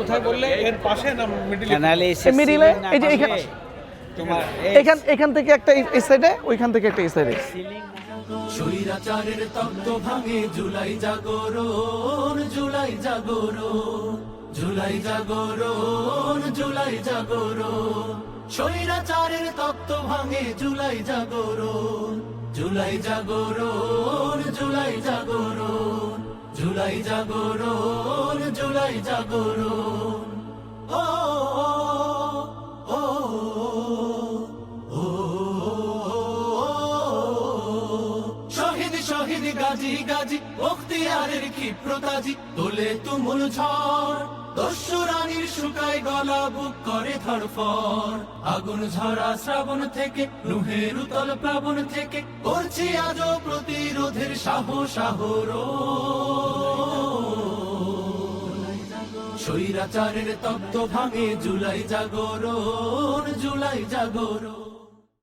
কোথায় বললে? এর পাশে না মিডিলে? ক্যানালে মিডিলে এই যে এখানে তোমার এখান থেকে একটা এই সাইডে, ওইখান থেকে একটা এই সাইডে। স্বৈরাচারের তত্ত্ব ভাঙে জুলাই জাগরণ, জুলাই জাগরণ, জুলাই জাগরণ, জুলাই জাগরণ। স্বৈরাচারের তত্ত্ব ভাঙে জুলাই জাগরণ, জুলাই জাগরণ, জুলাই জাগরণ, জুলাই জাগরণ, জুলাই জাগরণ। ও ও ও শহীদ শহীদ গাজী গাজী বখতিয়ারের ক্ষিপ্রতাজি তোলে তুমুল ঝড়, দস্যু রানীর শুকায় গলা বুক করে ধরফর। আগুন ঝরা শ্রাবণ থেকে রুহের উতল প্লাবন থেকে করছি আজও প্রতিরোধের সাহস আহরণ। স্বৈরাচারের তত্ত্ব ভাঙে জুলাই জাগরণ, জুলাই জাগরণ।